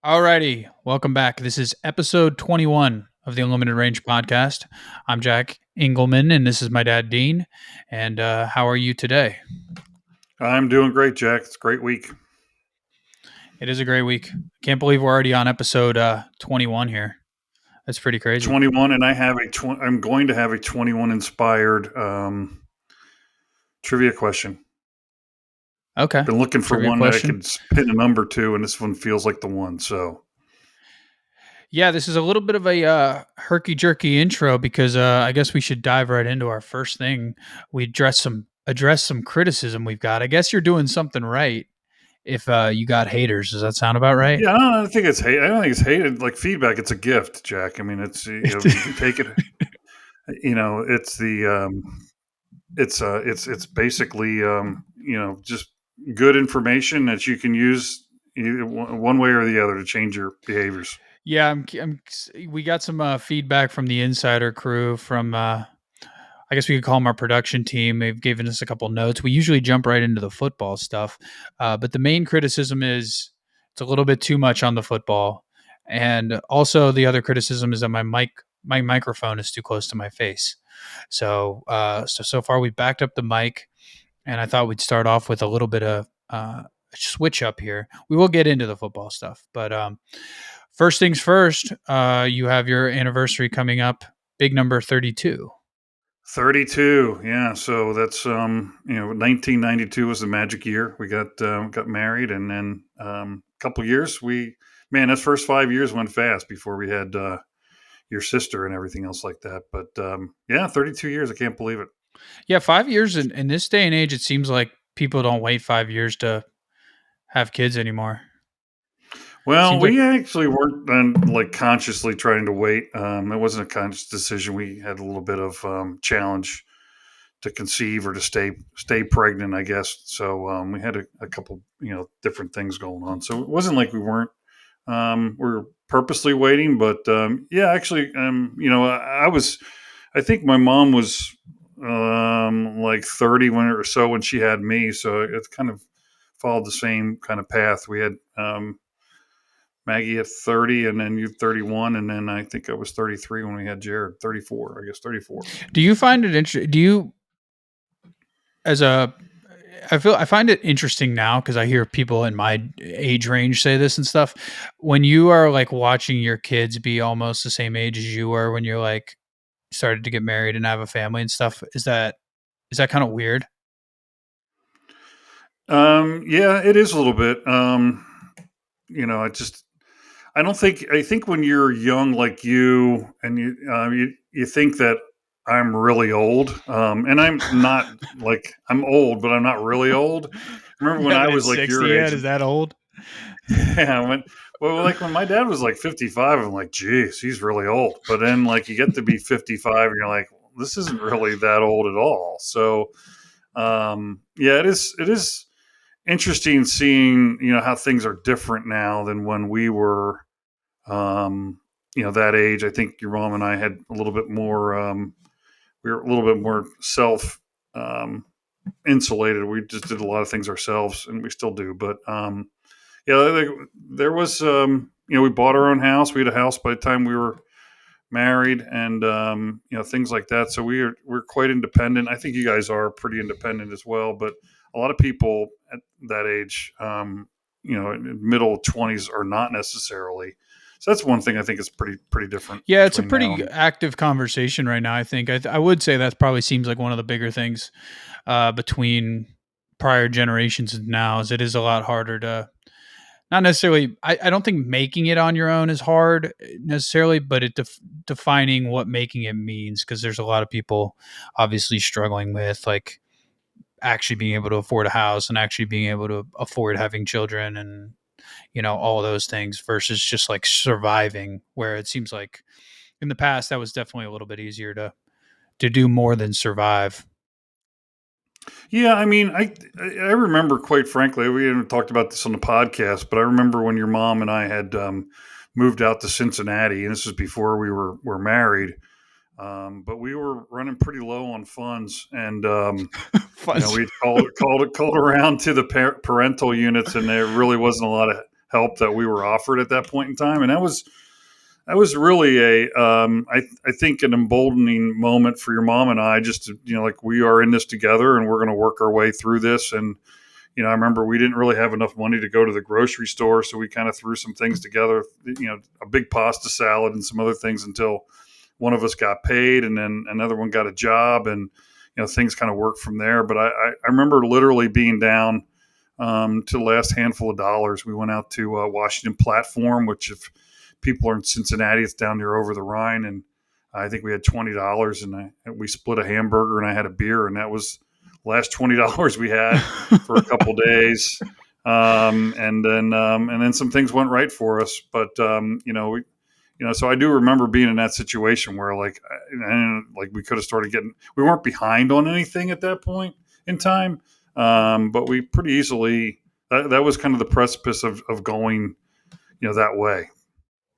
Alrighty, welcome back. This is episode 21 of the Unlimited Range podcast. I'm Jack Engelman, and this is my dad, Dean. And how are you today? I'm doing great, Jack. It's a great week. It is a great week. Can't believe we're already on episode 21 here. That's pretty crazy. 21, and I'm going to have a 21 inspired trivia question. Okay. Been looking for Trivia one that I question. could pin a number to, and this one feels like the one. So, Yeah, this is a little bit of a herky jerky intro because I guess we should dive right into our first thing. We address some criticism we've got. I guess you're doing something right if you got haters. Does that sound about right? yeah, I don't think it's hate. I don't think it's hated. Like feedback, it's a gift, Jack. I mean, it's you take it. It's it's basically just good information that you can use one way or the other to change your behaviors. Yeah, we got some feedback from the insider crew from I guess we could call them our production team. They've given us a couple notes. We usually jump right into the football stuff, but the main criticism is it's a little bit too much on the football, and also the other criticism is that my microphone is too close to my face. So far we backed up the mic, and I thought we'd start off with a little bit of switch up here. We will get into the football stuff, but first things first, you have your anniversary coming up, big number 32. 32, yeah. So that's 1992 was the magic year. We got married, and then a couple years. Those first 5 years went fast before we had your sister and everything else like that. But yeah, 32 years. I can't believe it. Yeah, 5 years in this day and age, it seems like people don't wait 5 years to have kids anymore. Well, Seems like we actually weren't like consciously trying to wait. It wasn't a conscious decision. We had a little bit of challenge to conceive or to stay pregnant, I guess. So we had a couple different things going on. So it wasn't like we were purposely waiting, but yeah, actually, I think my mom was like 30 when she had me, so it kind of followed the same kind of path. We had Maggie at 30, and then you 31, and then I think I was 33 when we had Jared. 34, I guess 34. do you find it interesting? Do you as a I find it interesting now because I hear people in my age range say this and stuff. When you are like watching your kids be almost the same age as you were when you're like started to get married and have a family and stuff, is that kind of weird? Yeah, it is a little bit. I just I don't think I think when you're young like you and you think that I'm really old, and I'm not. Like, I'm old, but I'm not really old. Remember You when I haven't hit was like 60 your yet? age? Is that old? Yeah, like when my dad was like 55, I'm like, geez, he's really old. But then like you get to be 55, and you're like, this isn't really that old at all. So yeah, it is interesting seeing how things are different now than when we were that age. I think your mom and I had a little bit more. We were a little bit more self um, insulated. We just did a lot of things ourselves, and we still do. But yeah, there was. We bought our own house. We had a house by the time we were married, and things like that. So we're quite independent. I think you guys are pretty independent as well. But a lot of people at that age, middle 20s, are not necessarily. So that's one thing I think is pretty different Yeah, it's a between now pretty and. active conversation right now. I think I would say that probably seems like one of the bigger things between prior generations and now. Is it is a lot harder to not necessarily. I don't think making it on your own is hard necessarily, but defining what making it means because there's a lot of people obviously struggling with like actually being able to afford a house and actually being able to afford having children and all those things versus just like surviving where it seems like in the past that was definitely a little bit easier to do more than survive. Yeah, I mean, I remember, quite frankly, we haven't talked about this on the podcast, but I remember when your mom and I had moved out to Cincinnati, and this was before we were married. But we were running pretty low on funds, and Fun. we called around to the parental units, and there really wasn't a lot of help that we were offered at that point in time, and that was really I think an emboldening moment for your mom and I, just to, like, we are in this together and we're going to work our way through this. And I remember we didn't really have enough money to go to the grocery store, so we kind of threw some things together, a big pasta salad and some other things, until one of us got paid, and then another one got a job, and things kind of worked from there. But I remember literally being down to the last handful of dollars. We went out to Washington Platform, which, if people are in Cincinnati, it's down there over the Rhine, and I think we had $20, and we split a hamburger and I had a beer, and that was the last $20 we had for a couple days. And then some things went right for us, but so I do remember being in that situation where, like we could have started getting, we weren't behind on anything at that point in time, but we pretty easily, that was kind of the precipice of going, that way.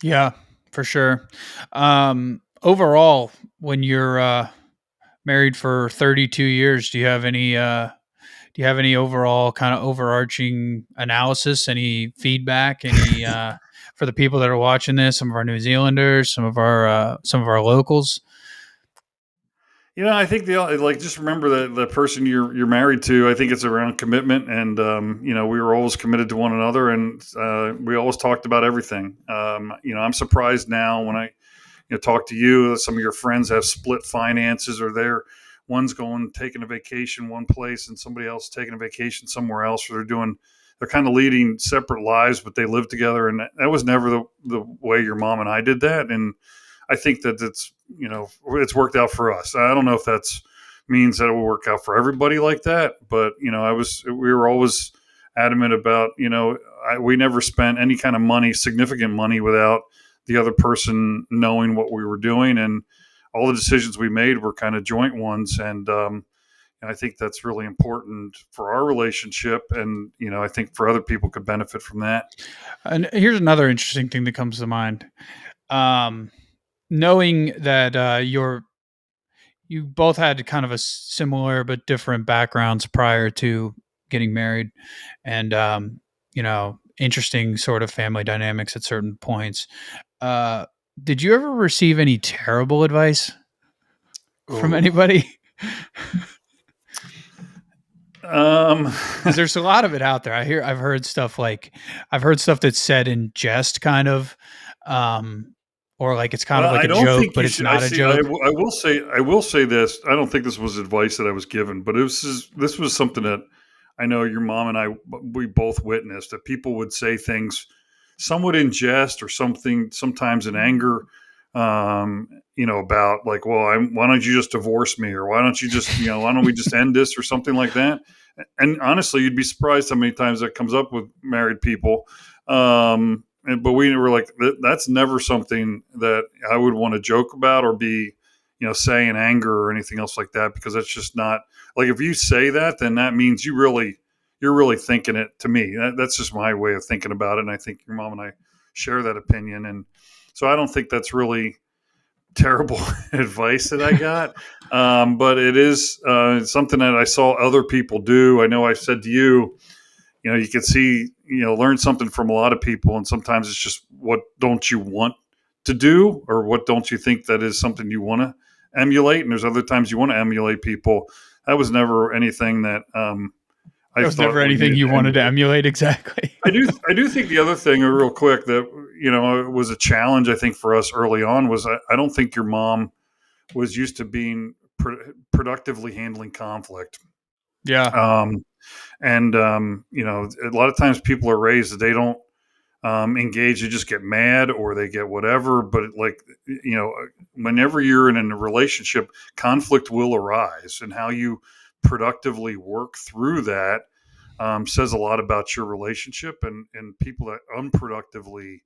Yeah, for sure. Overall, when you're married for 32 years, do you have any overall kind of overarching analysis, any feedback, any for the people that are watching this, some of our New Zealanders, some of our locals? I think just remember that the person you're married to. I think it's around commitment, and we were always committed to one another, and we always talked about everything. I'm surprised now when I talk to you. Some of your friends have split finances, or one's going taking a vacation one place and somebody else taking a vacation somewhere else, or they're kind of leading separate lives, but they live together, and that was never the way your mom and I did that. And I think that it's worked out for us. I don't know if that's means that it will work out for everybody like that, but we were always adamant about, we never spent any kind of money, significant money, without the other person knowing what we were doing, and all the decisions we made were kind of joint ones. And I think that's really important for our relationship, and I think for other people could benefit from that. And here's another interesting thing that comes to mind. Um, Knowing that you both had kind of a similar but different backgrounds prior to getting married, and interesting sort of family dynamics at certain points. Uh, did you ever receive any terrible advice from Oh, anybody? um, Because there's a lot of it out there. I've heard stuff that's said in jest, kind of, um, or like it's kind of well, like I a don't joke, think but you it's should. I not a see. joke. I will say this. I don't think this was advice that I was given, but this was something that I know your mom and I, we both witnessed, that people would say things somewhat in jest or something, sometimes in anger. About, like, well, why don't you just divorce me, or why don't we just end this, or something like that. And honestly, you'd be surprised how many times that comes up with married people. But we were like, that's never something that I would want to joke about, or be, say in anger or anything else like that, because that's just not, like, if you say that, then that means you're really thinking it. To me, that's just my way of thinking about it. And I think your mom and I share that opinion. And so I don't think that's really terrible advice that I got. But it is something that I saw other people do. I know I said to you, you can see, learn something from a lot of people. And sometimes it's just, what don't you want to do, or what don't you think that is something you want to emulate? And there's other times you want to emulate people. That was never anything that I There was never thought we anything needed you to wanted to emulate. emulate exactly. I do think the other thing, real quick, that was a challenge, I think, for us early on, was I don't think your mom was used to being productively handling conflict. Yeah. Um, and a lot of times people are raised that they don't engage, they just get mad, or they get whatever. But, like, whenever you're in a relationship, conflict will arise, and how you productively work through that says a lot about your relationship. And people that unproductively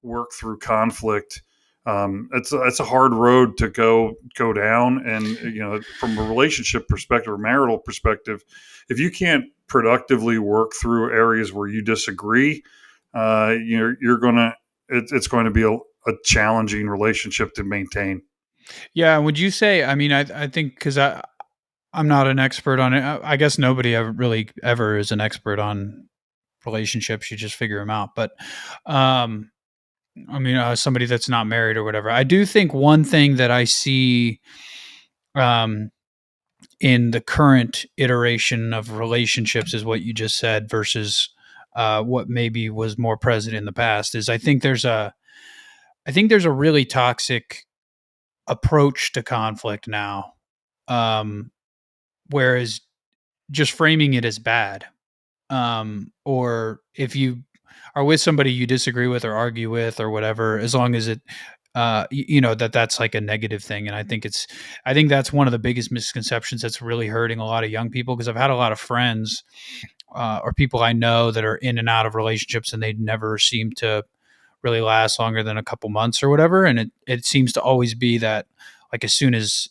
work through conflict, it's a hard road to go down. And from a relationship perspective or marital perspective, if you can't productively work through areas where you disagree, you're gonna it's going to be a challenging relationship to maintain. Yeah. Would you say, I mean, I think, because I'm not an expert on it. I guess nobody ever really ever is an expert on relationships, you just figure them out. But um, I mean, somebody that's not married or whatever. I do think one thing that I see um, in the current iteration of relationships is what you just said versus what maybe was more present in the past. Is I think there's a really toxic approach to conflict now, um, whereas just framing it as bad, or if you are with somebody you disagree with or argue with or whatever, as long as it you know that's like a negative thing. And I think that's one of the biggest misconceptions that's really hurting a lot of young people, because I've had a lot of friends or people I know that are in and out of relationships and they never seem to really last longer than a couple months or whatever. And it seems to always be that, like, as soon as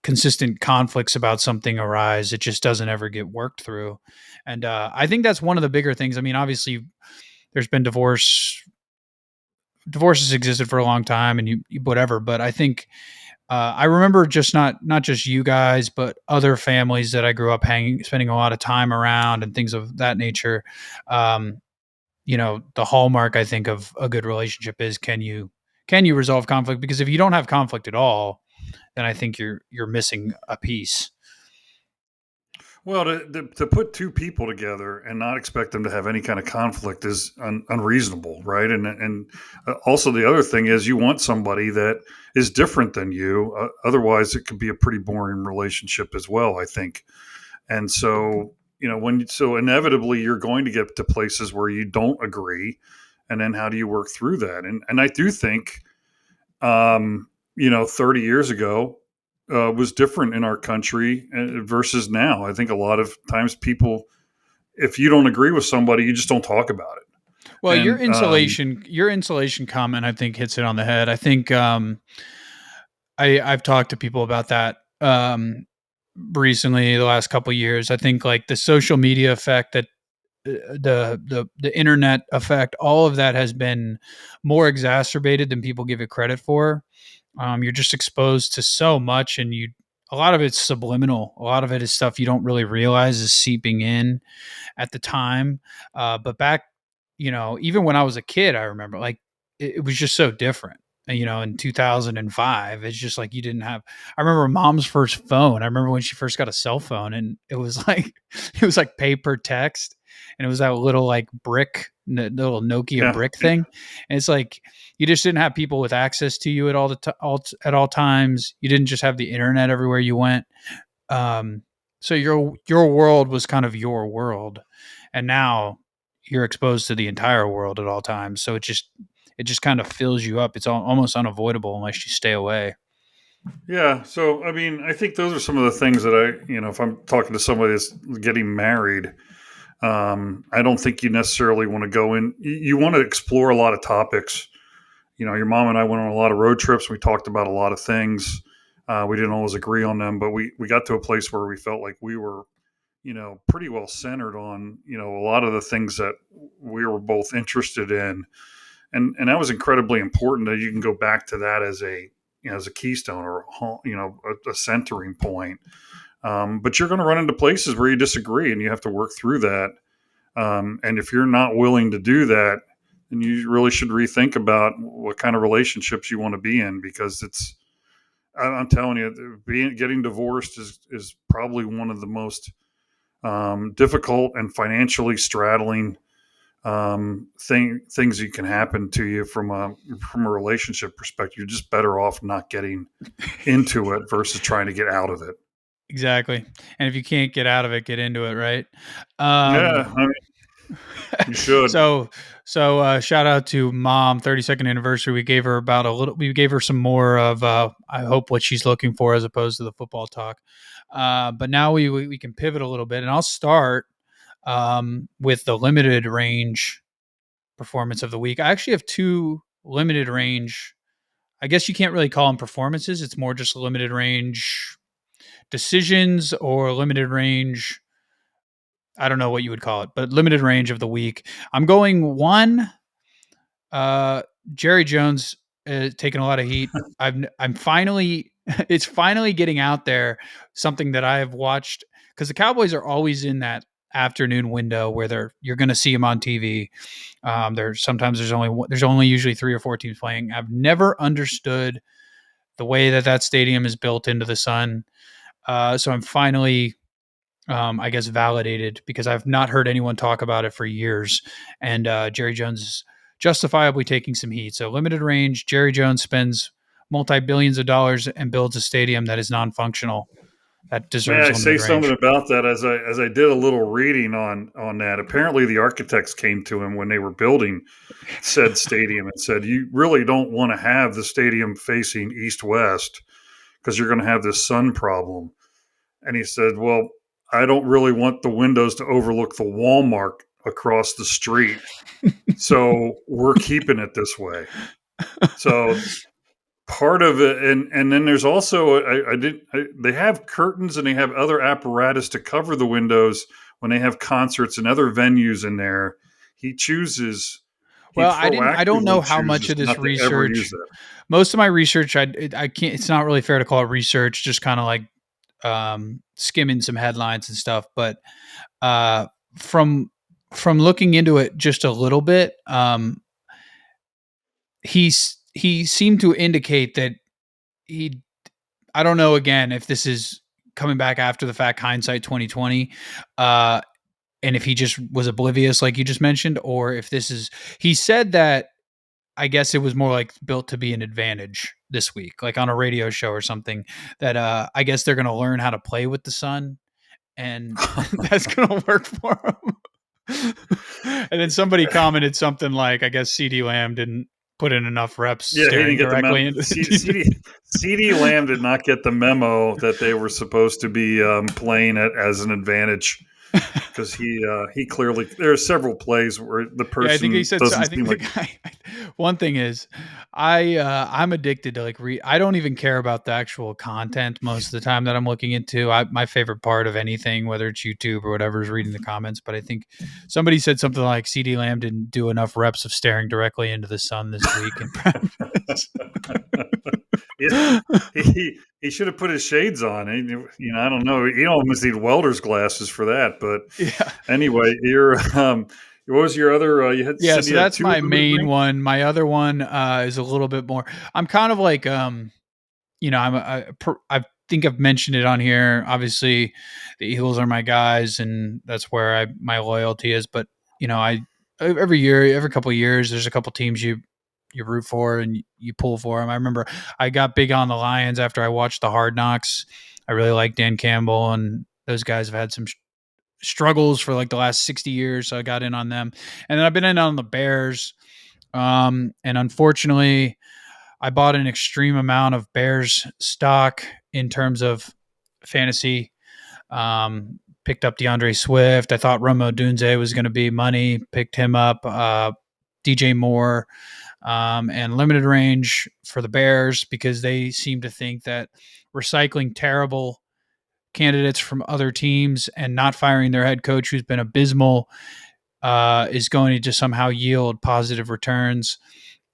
consistent conflicts about something arise, it just doesn't ever get worked through. And I think that's one of the bigger things. I mean, obviously, there's been divorces existed for a long time, and you whatever. But I think I remember just not just you guys, but other families that I grew up spending a lot of time around, and things of that nature. Um, the hallmark, I think, of a good relationship is, can you resolve conflict? Because if you don't have conflict at all, then I think you're missing a piece. Well, to put two people together and not expect them to have any kind of conflict is unreasonable, right? And also the other thing is you want somebody that is different than you. Otherwise, it could be a pretty boring relationship as well, I think. And so, so inevitably you're going to get to places where you don't agree, and then how do you work through that? And I do think, 30 years ago was different in our country versus now. I think a lot of times people, if you don't agree with somebody, you just don't talk about it. Well, And your insulation comment, I think, hits it on the head. I think I've talked to people about that recently, the last couple of years. I think, like, the social media effect, that the internet effect, all of that has been more exacerbated than people give it credit for. You're just exposed to so much, and a lot of it's subliminal. A lot of it is stuff you don't really realize is seeping in at the time. But back, even when I was a kid, I remember, like, it was just so different. In 2005, it's just like you didn't have. I remember mom's first phone. I remember when she first got a cell phone, and it was like it was like paper text, and it was that little, like, little Nokia yeah, brick thing. And it's like you just didn't have people with access to you at all times. You didn't just have the internet everywhere you went. Um, so your world was kind of your world, and now you're exposed to the entire world at all times. So it just kind of fills you up. It's almost unavoidable unless you stay away. yeah. So I mean, I think those are some of the things that if I'm talking to somebody that's getting married, I don't think you necessarily want to go in. You want to explore a lot of topics. Your mom and I went on a lot of road trips. We talked about a lot of things. We didn't always agree on them, but we got to a place where we felt like we were, pretty well centered on, a lot of the things that we were both interested in. And that was incredibly important that you can go back to that as as a keystone or, a centering point. But you're going to run into places where you disagree and you have to work through that. And if you're not willing to do that, then you really should rethink about what kind of relationships you want to be in, because I'm telling you, getting divorced is probably one of the most difficult and financially straddling things you can happen to you from a relationship perspective. You're just better off not getting into it versus trying to get out of it. Exactly. And if you can't get out of it, get into it, right? Yeah, I mean, you should. so shout out to mom, 32nd anniversary. We gave her some more of I hope what she's looking for, as opposed to the football talk. But now we can pivot a little bit, and I'll start with the limited range performance of the week. I actually have two limited range. I guess you can't really call them performances. It's more just limited range decisions, or limited range. I don't know what you would call it, but limited range of the week. I'm going one. Uh, Jerry Jones taking a lot of heat. I'm finally it's finally getting out there, something that I have watched, because the Cowboys are always in that afternoon window where you're going to see them on TV. There's only usually 3 or 4 teams playing. I've never understood the way that stadium is built into the sun. So I'm finally, I guess, validated because I've not heard anyone talk about it for years. And Jerry Jones is justifiably taking some heat. So limited range, Jerry Jones spends multi-billions of dollars and builds a stadium that is non-functional that May deserves I say limited something range. about that? As I did a little reading on that, apparently the architects came to him when they were building said stadium and said, "You really don't want to have the stadium facing east west because you're going to have this sun problem." And he said, "Well, I don't really want the windows to overlook the Walmart across the street, so we're keeping it this way." So part of it, and then there's also they have curtains and they have other apparatus to cover the windows when they have concerts and other venues in there. He chooses, he Well, I don't know proactively how much chooses of this not to ever use research. that. Most of my research, I can't. It's not really fair to call it research. Just kind of like skimming some headlines and stuff. But uh, from from looking into it just a little bit, he seemed to indicate that he. I don't know again if this is coming back after the fact, hindsight 2020, and if he just was oblivious, like you just mentioned, or if this is. He said that I guess it was more like built to be an advantage this week, like on a radio show or something. That I guess they're going to learn how to play with the sun, and that's going to work for them. And then somebody commented something like, "I guess CD Lamb didn't put in enough reps Yeah, he staring didn't get the directly memo. into." CD Lamb did not get the memo that they were supposed to be playing it as an advantage because he clearly, there are several plays where the Yeah, I think he person said so. doesn't I think seem the like. guy. One thing is, I'm addicted to like read. I don't even care about the actual content most of the time that I'm looking into. My favorite part of anything, whether it's YouTube or whatever, is reading the comments. But I think somebody said something like CD Lamb didn't do enough reps of staring directly into the sun this week in practice. Yeah, he should have put his shades on. I don't know. You almost need welder's glasses for that. But Yeah, anyway, what was your other? You yeah. said So you had that's two my limited main range. one. My other one is a little bit more. I'm kind of like I think I've mentioned it on here. Obviously, the Eagles are my guys, and that's where my loyalty is. But I every year, every couple of years, there's a couple teams you root for and you pull for them. I remember I got big on the Lions after I watched the Hard Knocks. I really like Dan Campbell, and those guys have had some struggles for like the last 60 years, so I got in on them. And then I've been in on the Bears. And unfortunately, I bought an extreme amount of Bears stock in terms of fantasy. Picked up DeAndre Swift. I thought Romo Dunze was going to be money. Picked him up. DJ Moore and limited range for the Bears because they seem to think that recycling terrible candidates from other teams and not firing their head coach, who's been abysmal, is going to just somehow yield positive returns.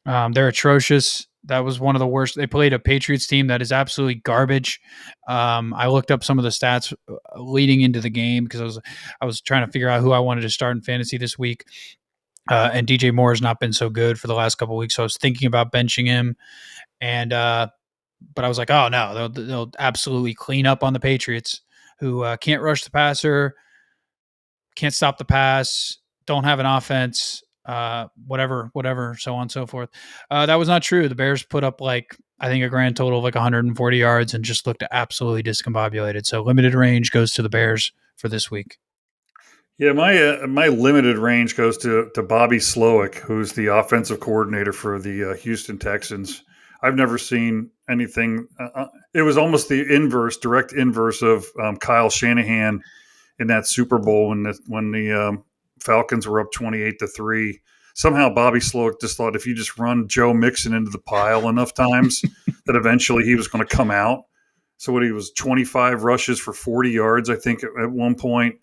They're atrocious. That was one of the worst. They played a Patriots team that is absolutely garbage. I looked up some of the stats leading into the game because I was trying to figure out who I wanted to start in fantasy this week. And DJ Moore has not been so good for the last couple of weeks, so I was thinking about benching him. And but I was like, oh no, they'll absolutely clean up on the Patriots, who can't rush the passer, can't stop the pass, don't have an offense, whatever, so on and so forth. That was not true. The Bears put up like I think a grand total of like 140 yards and just looked absolutely discombobulated. So limited range goes to the Bears for this week. Yeah, my limited range goes to Bobby Slowick, who's the offensive coordinator for the Houston Texans. I've never seen anything. It was almost the direct inverse of Kyle Shanahan in that Super Bowl when the Falcons were up 28-3. Somehow Bobby Slowick just thought if you just run Joe Mixon into the pile enough times, that eventually he was going to come out. So what he was 25 rushes for 40 yards, I think, at one point,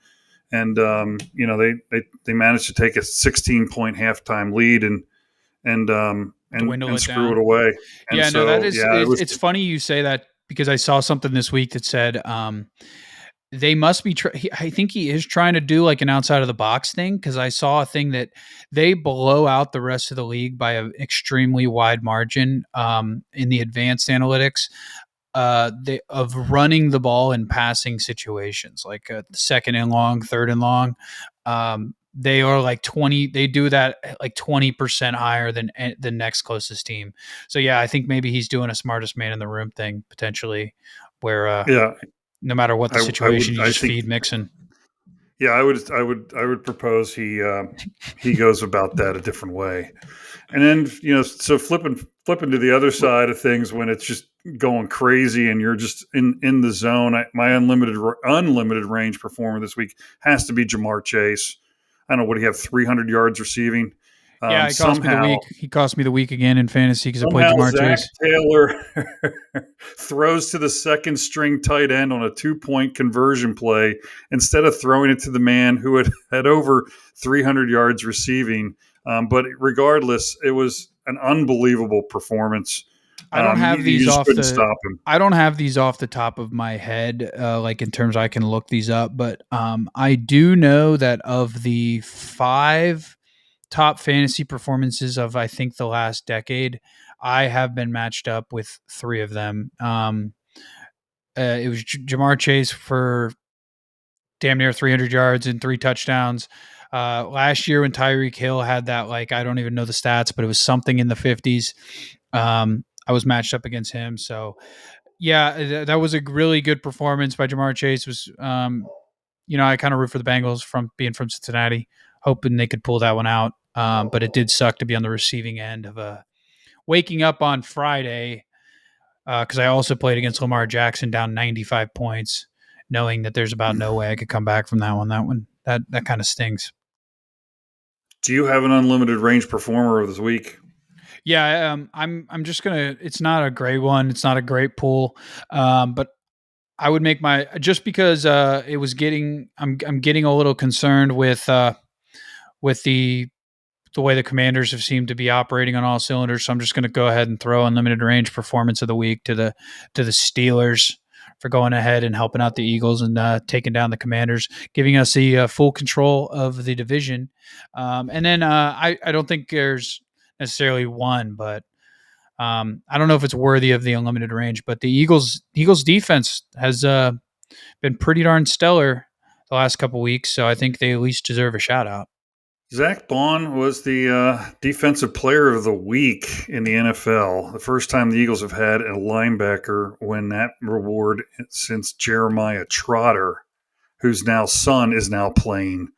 and they managed to take a 16-point halftime lead Dwindle and it screw it down. away. And Yeah, no, that so is. yeah, it was. It's funny you say that because I saw something this week that said they must be. I think he is trying to do like an outside of the box thing because I saw a thing that they blow out the rest of the league by an extremely wide margin in the advanced analytics of running the ball in passing situations, like second and long, third and long. They are like 20. They do that like 20% higher than the next closest team. So yeah, I think maybe he's doing a smartest man in the room thing potentially, where Yeah, no matter what the I situation, would. you I just think. feed Mixon. Yeah, I would propose he goes about that a different way. And then so flipping to the other side of things when it's just going crazy and you're just in the zone. My unlimited range performer this week has to be Jamar Chase. I don't know what he have 300 yards receiving. Yeah, it cost me the Somehow week. He cost me the week again in fantasy because I played Somehow Jamar Zach Chase. Taylor throws to the second string tight end on a 2-point conversion play instead of throwing it to the man who had over 300 yards receiving. But regardless, it was an unbelievable performance. I don't have You these just off couldn't the. stop him. I don't have these off the top of my head, like in terms I can look these up, but I do know that of the five top fantasy performances of I think the last decade, I have been matched up with three of them. It was Jamar Chase for damn near 300 yards and three touchdowns. Last year when Tyreek Hill had that, like I don't even know the stats, but it was something in the 50s. I was matched up against him, so yeah, that was a really good performance by Jamar Chase. Was I kind of root for the Bengals from being from Cincinnati, hoping they could pull that one out. But it did suck to be on the receiving end of waking up on Friday because I also played against Lamar Jackson down 95 points, knowing that there's about no way I could come back from that one. That kind of stings. Do you have an unlimited range performer of this week? Yeah, I'm just gonna. It's not a great one. It's not a great pool, but I would make my just because it was getting. I'm getting a little concerned with the way the Commanders have seemed to be operating on all cylinders. So I'm just going to go ahead and throw unlimited range performance of the week to the Steelers for going ahead and helping out the Eagles and taking down the Commanders, giving us the full control of the division. And then I don't think there's necessarily one, but I don't know if it's worthy of the unlimited range. But the Eagles defense has been pretty darn stellar the last couple weeks, so I think they at least deserve a shout out. Zach Bond was the defensive player of the week in the NFL. The first time the Eagles have had a linebacker win that reward since Jeremiah Trotter, whose son is now playing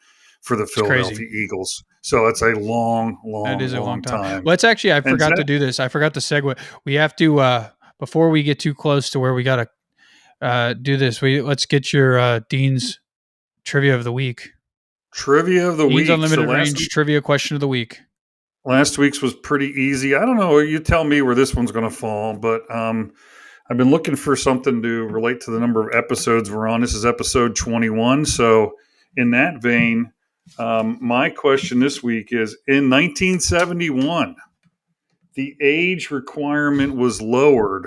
for the It's crazy. Philadelphia Eagles. So it's a long, That long, is a long long time. time. Let's actually, I And forgot to do this. I forgot to segue. We have to, before we get too close to where we got to do this, let's get your Dean's trivia of the week. trivia of the Dean's week. So unlimited range trivia question of the week. last week's was pretty easy. I don't know. You tell me where this one's going to fall, but I've been looking for something to relate to the number of episodes we're on. This is episode 21. So, in that vein, my question this week is in 1971, the age requirement was lowered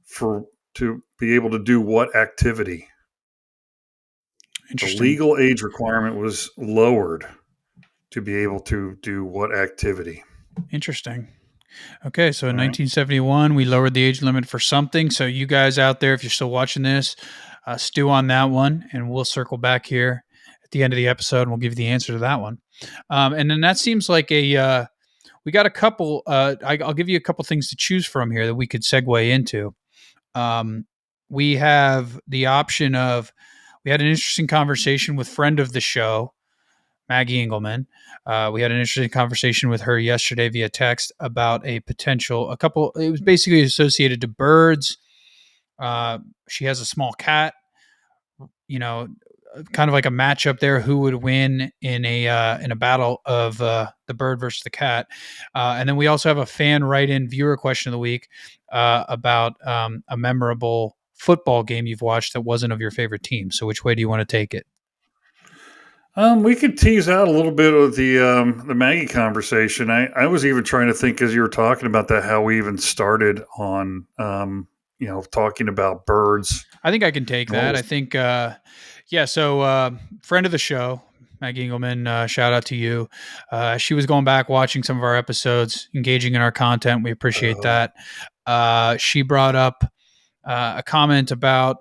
for to be able to do what activity? The Interesting. legal age requirement was lowered to be able to do what activity? Interesting. Okay, so in All right. 1971, we lowered the age limit for something. So you guys out there, if you're still watching this, stew on that one, and we'll circle back here at the end of the episode, and we'll give you the answer to that one. And then that seems like we got a couple. I'll give you a couple things to choose from here that we could segue into. Um, we have the option of we had an interesting conversation with friend of the show, Maggie Engelman. We had an interesting conversation with her yesterday via text about a couple. It was basically associated to birds. She has a small cat. You know, kind of like a matchup there. Who would win in a battle of the bird versus the cat? And then we also have a fan write-in viewer question of the week about a memorable football game you've watched that wasn't of your favorite team. So which way do you want to take it? We could tease out a little bit of the Maggie conversation. I was even trying to think as you were talking about that how we even started on talking about birds I think I can take and what that. I was. think, yeah. So, friend of the show, Maggie Engelman, shout out to you. She was going back, watching some of our episodes, engaging in our content. We appreciate Oh, that. She brought up a comment about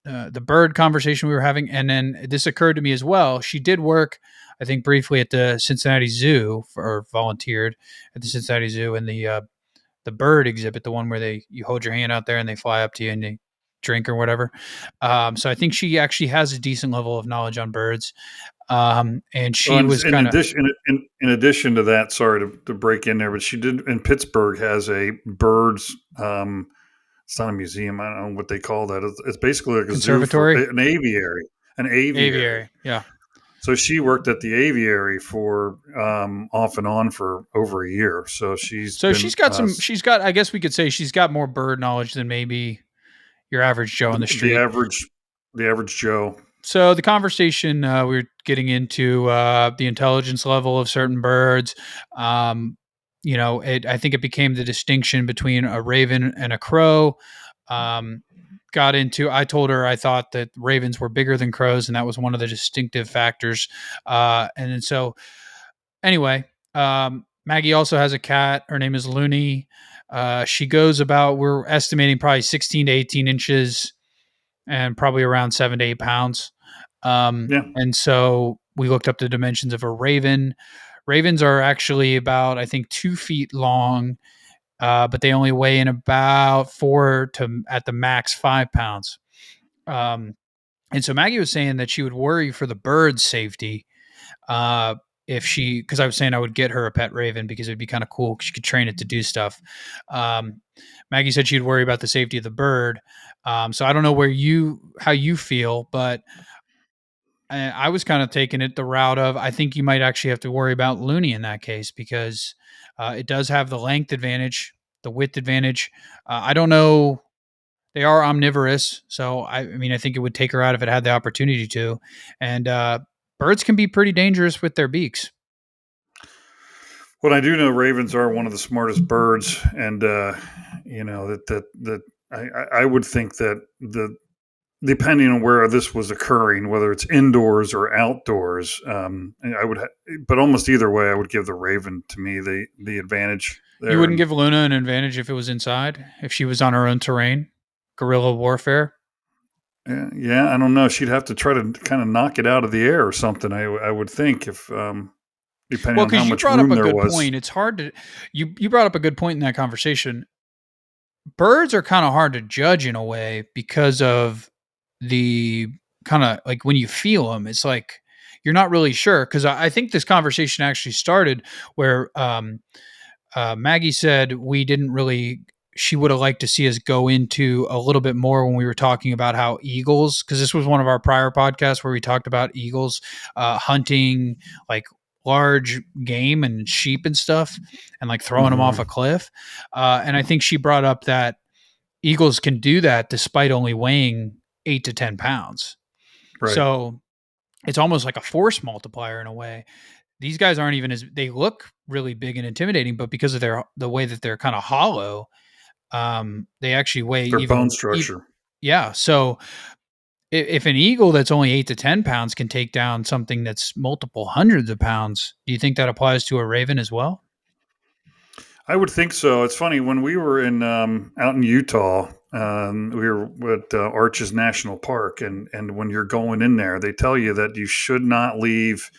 the bird conversation we were having, and then this occurred to me as well. She did work, I think, briefly at the Cincinnati Zoo, or volunteered at the Cincinnati Zoo in the bird exhibit, the one where you hold your hand out there and they fly up to you and they drink or whatever. So I think she actually has a decent level of knowledge on birds. And well, she and was kind of in addition to that, sorry to break in there, but she did in Pittsburgh has a birds. It's not a museum. I don't know what they call that. It's basically like a zoo for conservatory an aviary, an aviary. aviary. Yeah. So she worked at the aviary for off and on for over a year. So she's So been I guess we could say she's got more bird knowledge than maybe your average Joe on the the street. average Joe. So the conversation we were getting into the intelligence level of certain birds. Um, I think it became the distinction between a raven and a crow. Um, got into. I told her I thought that ravens were bigger than crows, and that was one of the distinctive factors. And then so anyway, Maggie also has a cat. Her name is Looney. She goes about. We're estimating probably 16 to 18 inches and probably around 7 to 8 pounds. Yeah, And so we looked up the dimensions of a raven. Ravens are actually about, I think, 2 feet long, but they only weigh in about 4 to at the max 5 pounds. Um, and so Maggie was saying that she would worry for the bird's safety uh, if she, because I was saying I would get her a pet raven because it'd be kind of cool. She could train it to do stuff. Um, Maggie said she'd worry about the safety of the bird. So I don't know how you feel, but I was kind of taking it the route of I think you might actually have to worry about Looney in that case because it does have the length advantage, the width advantage. I don't know. They are omnivorous, so I mean, I think it would take her out if it had the opportunity to. And birds can be pretty dangerous with their beaks. well, I do know ravens are one of the smartest birds, and that I would think that the depending on where this was occurring, whether it's indoors or outdoors, I would, but almost either way, I would give the raven to me the advantage You there. wouldn't And give Luna an advantage if it was inside, if she was on her own terrain, guerrilla warfare. yeah, I don't know. She'd have to try to kind of knock it out of the air or something. I would think if depending Well, on how because you much brought up room a there good was. point. It's hard to you brought up a good point in that conversation. Birds are kind of hard to judge in a way because of the kind of like when you feel them, it's like you're not really sure. Because I think this conversation actually started where Maggie said we didn't really. She would have liked to see us go into a little bit more when we were talking about how eagles, because this was one of our prior podcasts where we talked about eagles hunting like large game and sheep and stuff and like throwing them off Hmm. a cliff. And I think she brought up that eagles can do that despite only weighing 8 to 10 pounds. Right. So it's almost like a force multiplier in a way. These guys aren't even as they look really big and intimidating, but because of the way that they're kind of hollow, they actually weigh Their bone even. structure. Yeah. So if an eagle that's only 8 to 10 pounds can take down something that's multiple hundreds of pounds, do you think that applies to a raven as well? I would think so. It's funny when we were in out in Utah. We were at Arches National Park, and when you're going in there, they tell you that you should not leave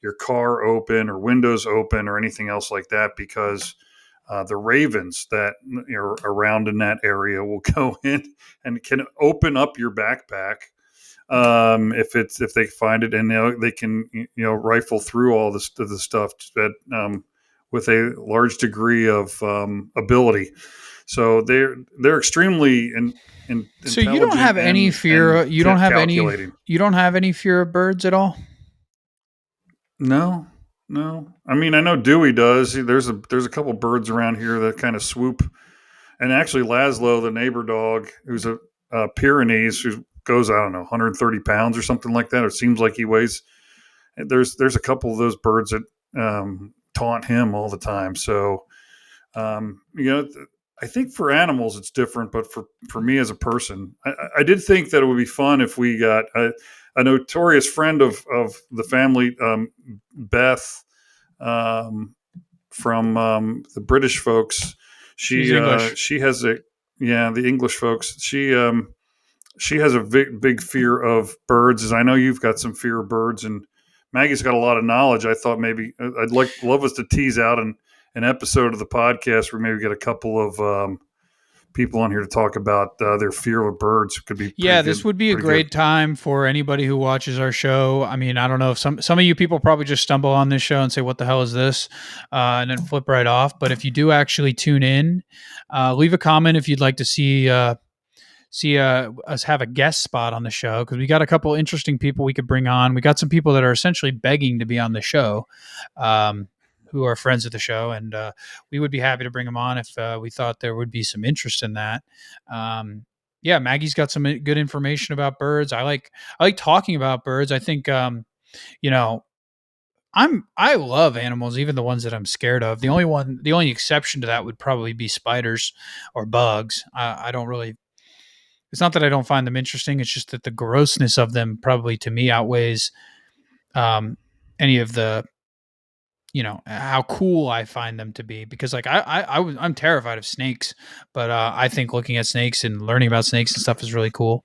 your car open or windows open or anything else like that because the ravens that are around in that area will go in and can open up your backpack if they find it, and they can rifle through all the stuff that with a large degree of ability. So they're extremely So you don't intelligent have any fear. and calculating. You don't have any fear of birds at all. No, no. I mean, I know Dewey does. There's a couple birds around here that kind of swoop. And actually, Laszlo, the neighbor dog, who's a Pyrenees, who goes, I don't know, 130 pounds or something like that. It seems like he weighs. There's a couple of those birds that taunt him all the time. So, you know, I think for animals it's different, but for me as a person, I did think that it would be fun if we got a notorious friend of the family, Beth, um, from the British folks. She's English. She has a yeah the English folks. She has a big fear of birds. As I know you've got some fear of birds, and Maggie's got a lot of knowledge. I thought maybe I'd love us to tease out an episode of the podcast where maybe get a couple of people on here to talk about their fear of birds. Could be Yeah, this would be a pretty good. great time for anybody who watches our show. I mean, I don't know if some of you people probably just stumble on this show and say, "What the hell is this?" And then flip right off. But if you do actually tune in, leave a comment if you'd like to see us have a guest spot on the show, because we got a couple interesting people we could bring on. We got some people that are essentially begging to be on the show, um, who are friends of the show, and we would be happy to bring them on if we thought there would be some interest in that. Um, yeah, Maggie's got some good information about birds. I like talking about birds. I think you know I love animals, even the ones that I'm scared of. The only exception to that would probably be spiders or bugs. I don't really, it's not that I don't find them interesting. It's just that the grossness of them probably to me outweighs um, any of the, how cool I find them to be. Because like I'm terrified of snakes, but I think looking at snakes and learning about snakes and stuff is really cool.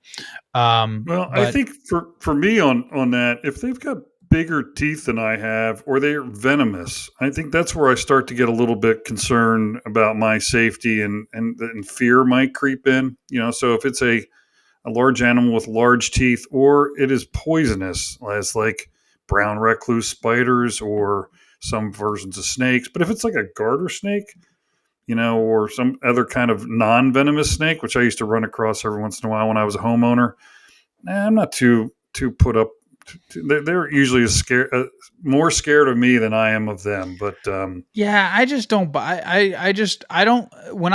Well, I But think for me on that, if they've got bigger teeth than I have, or they're venomous, I think that's where I start to get a little bit concerned about my safety, and fear might creep in. So if it's a large animal with large teeth, or it is poisonous, as like brown recluse spiders or some versions of snakes. But if it's like a garter snake, or some other kind of non-venomous snake, which I used to run across every once in a while when I was a homeowner, I'm not too put up. They're usually more scared of me than I am of them. But yeah, I just don't buy. I don't. When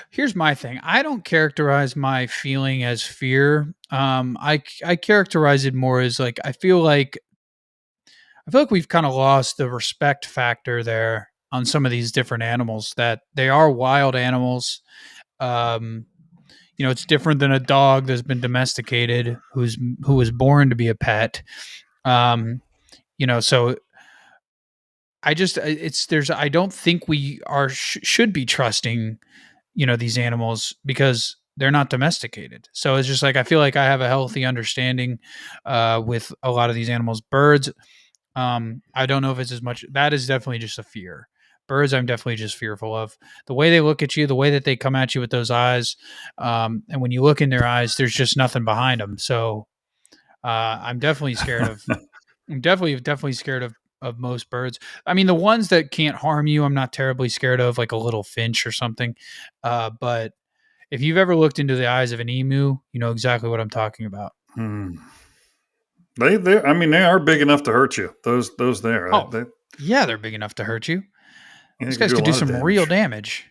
here's my thing. I don't characterize my feeling as fear. I characterize it more as like I feel like we've kind of lost the respect factor there on some of these different animals. That they are wild animals. Um, it's different than a dog that's been domesticated, who was born to be a pet. Um, so I just it's there's I don't think we should be trusting these animals because they're not domesticated. So it's just like I feel like I have a healthy understanding with a lot of these animals. Birds, I don't know if it's as much. That is definitely just a fear. Birds, I'm definitely just fearful of the way they look at you, the way that they come at you with those eyes, and when you look in their eyes, there's just nothing behind them. So I'm definitely scared of. I'm definitely scared of most birds. I mean, the ones that can't harm you, I'm not terribly scared of, like a little finch or something. But if you've ever looked into the eyes of an emu, you know exactly what I'm talking about. hmm, I mean, they are big enough to hurt you. Those there, Oh, yeah, they're big enough to hurt you. they Those can guys do a could do lot of some real damage.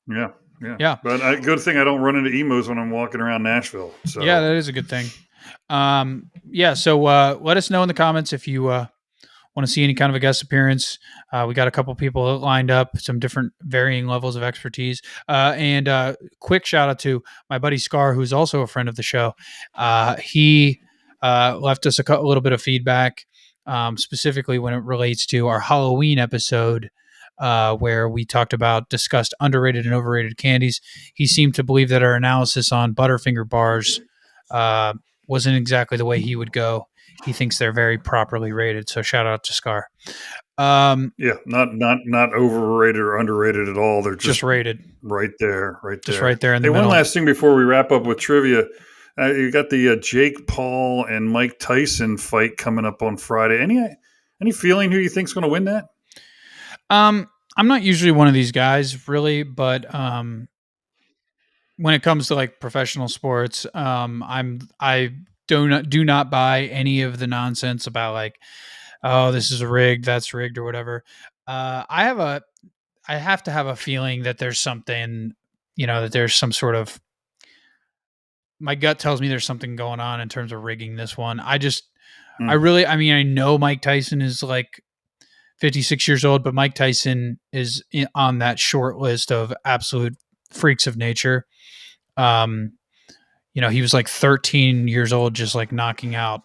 damage. Yeah, yeah. Yeah, But good thing I don't run into emus when I'm walking around Nashville. yeah, So that is a good thing. Yeah, so let us know in the comments if you want to see any kind of a guest appearance. We got a couple people lined up, some different varying levels of expertise. And quick shout out to my buddy Scar, who's also a friend of the show. He left us a little bit of feedback, specifically when it relates to our Halloween episode. Where we discussed underrated and overrated candies. He seemed to believe that our analysis on Butterfinger bars uh, wasn't exactly the way he would go. He thinks they're very properly rated. So shout out to Scar. Um, yeah, not overrated or underrated at all. They're just just rated, right there, right just there. right there in the Hey, one middle. last thing before we wrap up with trivia. You got the Jake Paul and Mike Tyson fight coming up on Friday. Any feeling who you think's going to win that? I'm not usually one of these guys, really, but when it comes to like professional sports, I do not buy any of the nonsense about like, oh, this is rigged, that's rigged, or whatever. I have to have a feeling that there's something, that there's some sort of, my gut tells me there's something going on in terms of rigging this one. Hmm. I mean, I know Mike Tyson is like 56 years old, but Mike Tyson is on that short list of absolute freaks of nature. Um, he was like 13 years old, just like knocking out.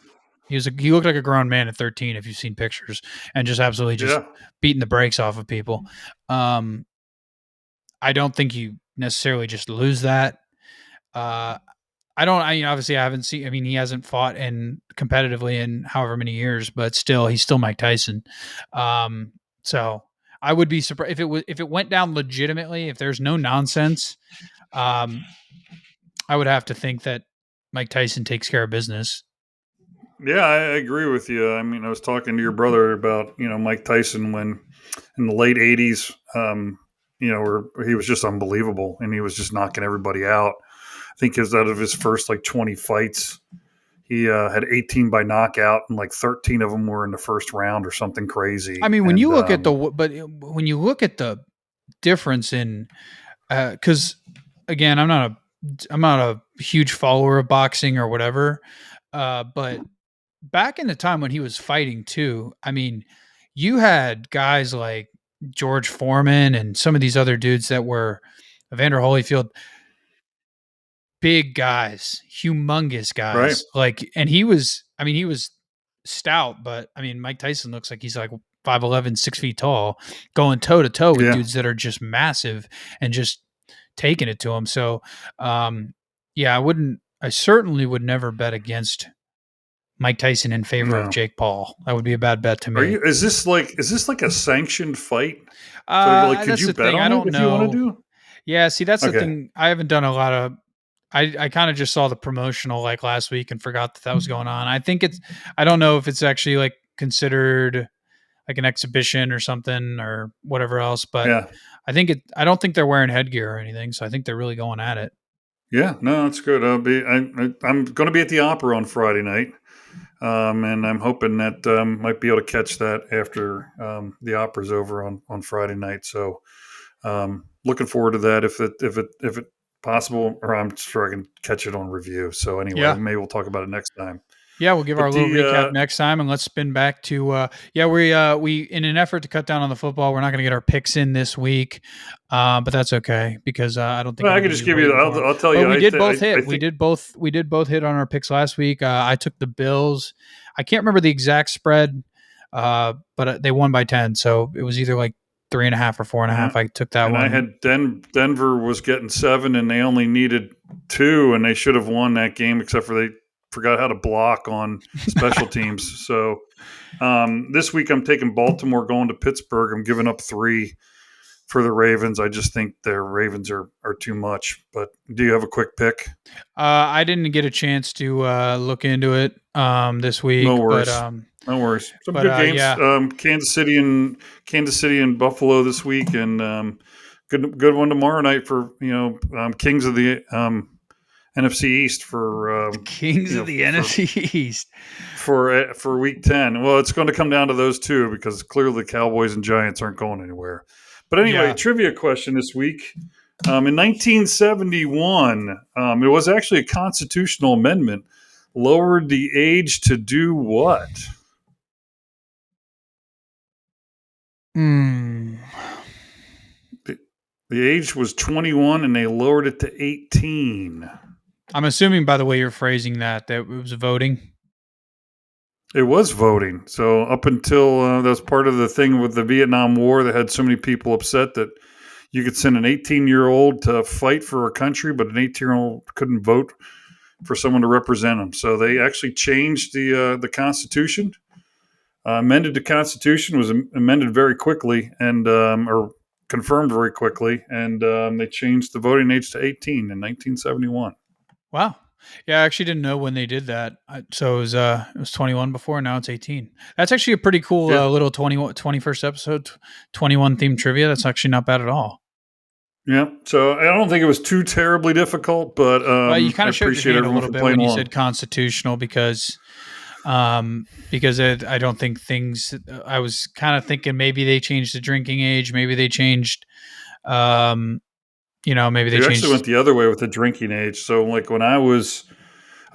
He looked like a grown man at 13 if you've seen pictures, and just absolutely just Yeah. beating the brakes off of people. Um, I don't think you necessarily just lose that. Uh, I don't. Obviously, I haven't seen. I mean, he hasn't fought in competitively in however many years, but still, he's still Mike Tyson. Um, so I would be surprised if it went down legitimately. If there's no nonsense, um, I would have to think that Mike Tyson takes care of business. Yeah, I agree with you. I mean, I was talking to your brother about Mike Tyson when in the late '80s, where he was just unbelievable and he was just knocking everybody out. I think his out of his first like 20 fights, he had 18 by knockout, and like 13 of them were in the first round or something I crazy. mean, when you And look at when you look at the difference in, because again, I'm not a huge follower of boxing or whatever, but back in the time when he was fighting too, I mean, you had guys like George Foreman and some of these other dudes that were Evander Holyfield, big guys, humongous right, guys. Like, and he was stout, but I mean, Mike Tyson looks like he's like 5'11", 6 feet tall, going toe to toe with yeah, dudes that are just massive and just taking it to him. So, yeah, I certainly would never bet against Mike Tyson in favor of no. Jake Paul. That would be a bad bet to Are me. you? Is this like a sanctioned fight? So like, could That's you the bet thing. I on it don't if you want to know. do? Yeah, see, that's the Okay, thing. I haven't done a lot of. I kind of just saw the promotional like last week and forgot that was going on. I think it's. I don't know if it's actually like considered like an exhibition or something or whatever else, but yeah. I think it. I don't think they're wearing headgear or anything, so I think they're really going at it. Yeah, no, that's good. I'm going to be at the opera on Friday night, and I'm hoping that might be able to catch that after the opera's over on Friday night. So looking forward to that if it possible, or I'm sure I can catch it on review. So anyway, Yeah. maybe we'll talk about it next time. Yeah, we'll give our But little the recap next time, and let's spin back to yeah, we in an effort to cut down on the football, we're not going to get our picks in this week, but that's okay because I don't think well, I could just anybody's give you. waiting for them. I'll tell But you. we did both I hit. think We did both hit on our picks last week. I took the Bills. I can't remember the exact spread, but they won by 10, so it was either like 3.5 or 4.5. yeah, I took that and I one. had Denver was getting 7, and they only needed 2, and they should have won that game, except for they forgot how to block on special teams. So this week I'm taking Baltimore going to Pittsburgh. I'm giving up 3 for the Ravens. I just think their Ravens are too much. But do you have a quick pick? I didn't get a chance to look into it this No week, worries. No worries. Some but good games. yeah, Kansas City and Buffalo this week, and good one tomorrow night for Kings of the NFC East for Kings of the for NFC East. week 10. Well, it's going to come down to those two because clearly the Cowboys and Giants aren't going anywhere. But anyway, Yeah. trivia question this week. In 1971, it was actually a constitutional amendment lowered the age to do what? Hmm. The, the age was 21 and they lowered it to 18. I'm assuming by the way you're phrasing that it was voting. It was voting. So up until that was part of the thing with the Vietnam War that had so many people upset that you could send an 18-year-old to fight for a country, but an 18-year-old couldn't vote for someone to represent them. So they actually changed the Constitution. Amended the Constitution was amended very quickly and or confirmed very quickly, and they changed the voting age to 18 in 1971. Wow. Yeah, I actually didn't know when they did that. So it was 21 before. Now it's 18. That's actually a pretty cool Yeah, little 21st episode, 21 theme trivia. That's actually not bad at all. yeah. So I don't think it was too terribly difficult, but Well, you kind I of showed your appreciate hand a everyone little for bit playing when you along. said constitutional because I don't think things. I was kind of thinking maybe they changed the drinking age, maybe they changed, um, maybe they They actually changed. went the other way with the drinking age. So like when I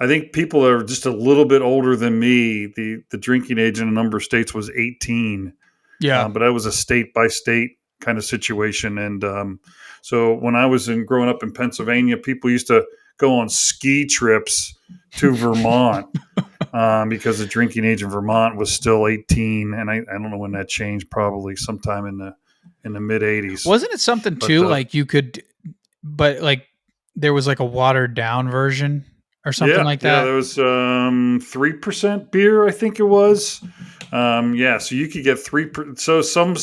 think people that are just a little bit older than me, the drinking age in a number of states was 18. Yeah, But that was a state by state kind of situation. And so when I was growing up in Pennsylvania, people used to go on ski trips to Vermont because the drinking age in Vermont was still 18, and I don't know when that changed. Probably sometime in the mid 80s. Wasn't it something But too like you could, but like there was like a watered down version or something yeah, like yeah, that? there was 3% beer, I think it was. Yeah, so you could get so some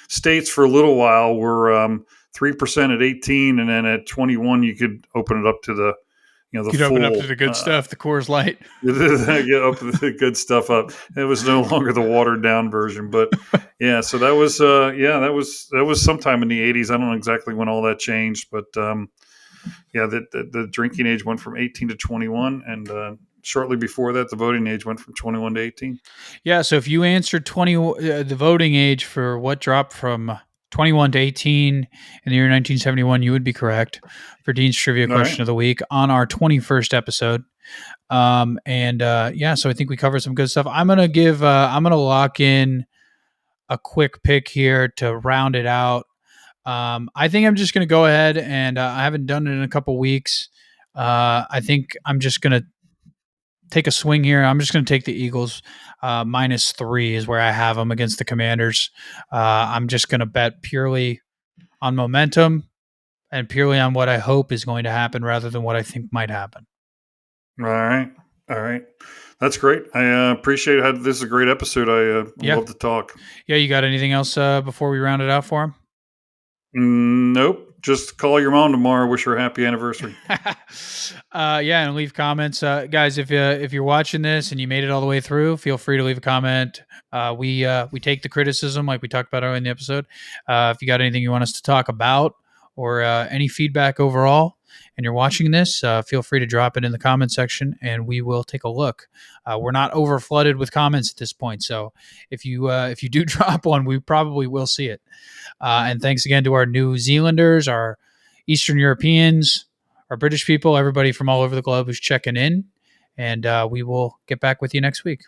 states for a little while were 3% at 18, and then at 21 you could open it up to the You'd open up to full. the good stuff, the Coors Light. Get up the good stuff up. It was no longer the watered down version, but yeah. So that was that was sometime in the 80s. I don't know exactly when all that changed, but yeah, the drinking age went from 18 to 21, and shortly before that, the voting age went from 21 to 18. Yeah, so if you answered 20, the voting age for what dropped from 21 to 18 in the year 1971, you would be correct for Dean's Trivia All right. Question of the Week on our 21st episode. And yeah, so I think we covered some good stuff. I'm gonna lock in a quick pick here to round it out. I think I'm just gonna go ahead and I haven't done it in a couple weeks. I think I'm just gonna take a swing here. I'm just going to take the Eagles. -3 is where I have them against the Commanders. I'm just going to bet purely on momentum and purely on what I hope is going to happen rather than what I think might happen. All right. All right. That's great. I appreciate it. This is a great episode. I Yeah. love to talk. Yeah. You got anything else before we round it out for him? Nope. Just call your mom tomorrow. Wish her a happy anniversary. Yeah, and leave comments, guys. If you're watching this and you made it all the way through, feel free to leave a comment. We take the criticism, like we talked about earlier in the episode. If you got anything you want us to talk about or any feedback overall, and you're watching this, feel free to drop it in the comment section, and we will take a look. We're not over flooded with comments at this point, so if you do drop one, we probably will see it. And thanks again to our New Zealanders, our Eastern Europeans, our British people, everybody from all over the globe who's checking in. And we will get back with you next week.